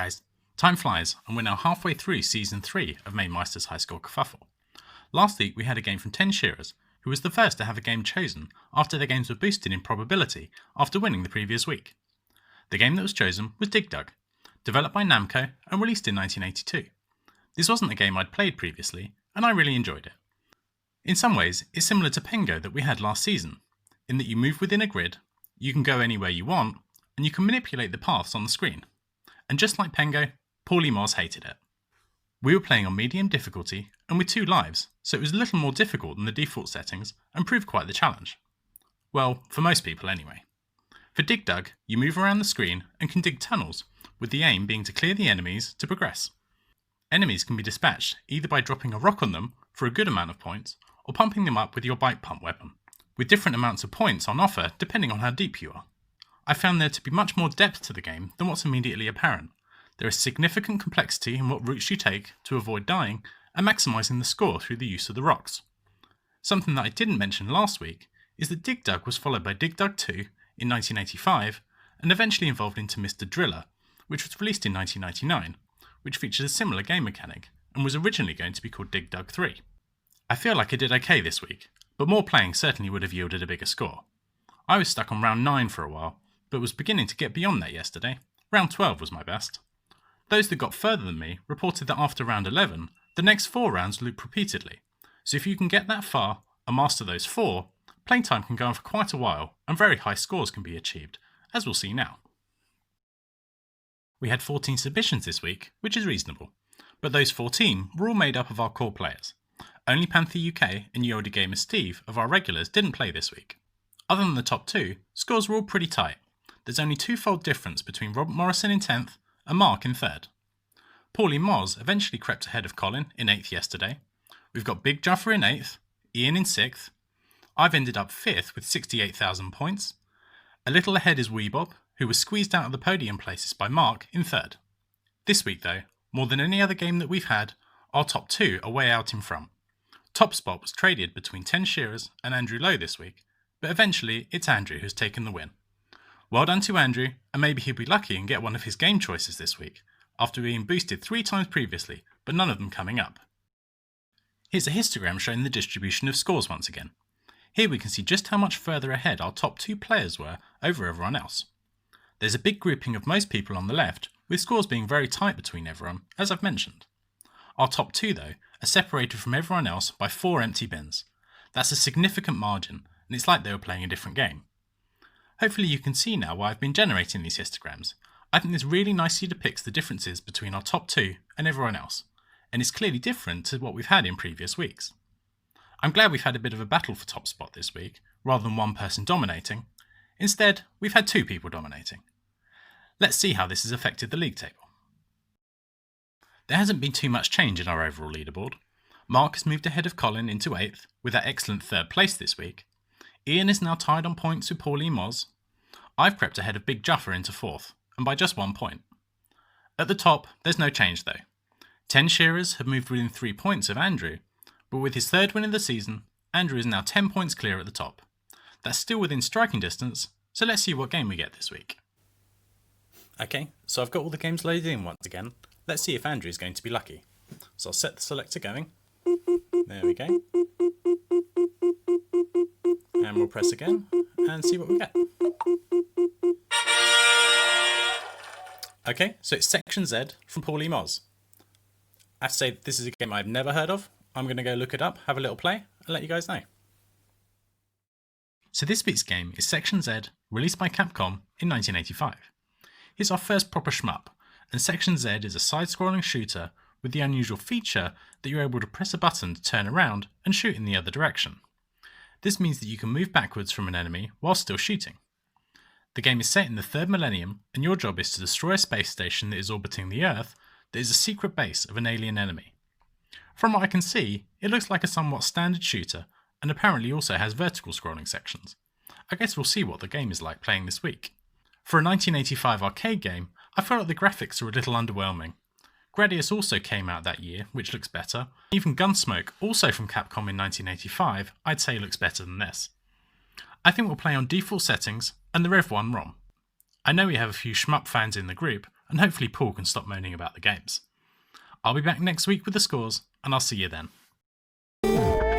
guys, time flies and we're now halfway through Season 3 of Mamemeister's High Score Kerfuffle. Last week we had a game from 10 Shearers, who was the first to have a game chosen after their games were boosted in probability after winning the previous week. The game that was chosen was Dig Dug, developed by Namco and released in 1982. This wasn't a game I'd played previously, and I really enjoyed it. In some ways, it's similar to Pengo that we had last season, in that you move within a grid, you can go anywhere you want, and you can manipulate the paths on the screen. And just like Pengo, Paulie Moz hated it. We were playing on medium difficulty and with 2 lives, so it was a little more difficult than the default settings and proved quite the challenge. Well, for most people anyway. For Dig Dug, you move around the screen and can dig tunnels, with the aim being to clear the enemies to progress. Enemies can be dispatched either by dropping a rock on them for a good amount of points, or pumping them up with your bike pump weapon, with different amounts of points on offer depending on how deep you are. I found there to be much more depth to the game than what's immediately apparent. There is significant complexity in what routes you take to avoid dying and maximising the score through the use of the rocks. Something that I didn't mention last week is that Dig Dug was followed by Dig Dug 2 in 1985 and eventually evolved into Mr. Driller, which was released in 1999, which featured a similar game mechanic and was originally going to be called Dig Dug 3. I feel like I did okay this week, but more playing certainly would have yielded a bigger score. I was stuck on round 9 for a while, but was beginning to get beyond that yesterday. Round 12 was my best. Those that got further than me reported that after round 11, the next 4 rounds loop repeatedly, so if you can get that far and master those 4, playtime can go on for quite a while and very high scores can be achieved, as we'll see now. We had 14 submissions this week, which is reasonable, but those 14 were all made up of our core players. Only Panther UK and Yoda Gamer Steve of our regulars didn't play this week. Other than the top 2, scores were all pretty tight. There's only 2-fold difference between Robert Morrison in 10th and Mark in 3rd. Paulie Moz eventually crept ahead of Colin in 8th yesterday. We've got Big Juffer in 8th, Ian in 6th. I've ended up 5th with 68,000 points. A little ahead is Weebob, who was squeezed out of the podium places by Mark in 3rd. This week though, more than any other game that we've had, our top 2 are way out in front. Top spot was traded between 10 Shearers and Andrew Lowe this week, but eventually it's Andrew who's taken the win. Well done to Andrew, and maybe he'll be lucky and get one of his game choices this week, after being boosted 3 times previously, but none of them coming up. Here's a histogram showing the distribution of scores once again. Here we can see just how much further ahead our top 2 players were over everyone else. There's a big grouping of most people on the left, with scores being very tight between everyone, as I've mentioned. Our top 2 though, are separated from everyone else by 4 empty bins. That's a significant margin, and it's like they were playing a different game. Hopefully you can see now why I've been generating these histograms. I think this really nicely depicts the differences between our top 2 and everyone else, and is clearly different to what we've had in previous weeks. I'm glad we've had a bit of a battle for top spot this week, rather than one person dominating. Instead, we've had 2 people dominating. Let's see how this has affected the league table. There hasn't been too much change in our overall leaderboard. Mark has moved ahead of Colin into 8th, with that excellent 3rd place this week. Ian is now tied on points with Paulie Moz. I've crept ahead of Big Juffer into 4th, and by just 1 point. At the top, there's no change though. 10 Shearers have moved within 3 points of Andrew, but with his 3rd win of the season, Andrew is now 10 points clear at the top. That's still within striking distance, so let's see what game we get this week. Okay, so I've got all the games loaded in once again. Let's see if Andrew is going to be lucky. So I'll set the selector going. There we go. And we'll press again and see what we get. Okay, so it's Section Z from Paulie Moz. I have to say this is a game I've never heard of. I'm going to go look it up, have a little play, and let you guys know. So this week's game is Section Z, released by Capcom in 1985. It's our first proper shmup, and Section Z is a side-scrolling shooter with the unusual feature that you're able to press a button to turn around and shoot in the other direction. This means that you can move backwards from an enemy while still shooting. The game is set in the 3rd millennium, and your job is to destroy a space station that is orbiting the Earth that is a secret base of an alien enemy. From what I can see, it looks like a somewhat standard shooter, and apparently also has vertical scrolling sections. I guess we'll see what the game is like playing this week. For a 1985 arcade game, I feel like the graphics are a little underwhelming. Gradius also came out that year, which looks better. Even Gunsmoke, also from Capcom in 1985, I'd say looks better than this. I think we'll play on default settings and the Rev 1 ROM. I know we have a few shmup fans in the group, and hopefully Paul can stop moaning about the games. I'll be back next week with the scores, and I'll see you then.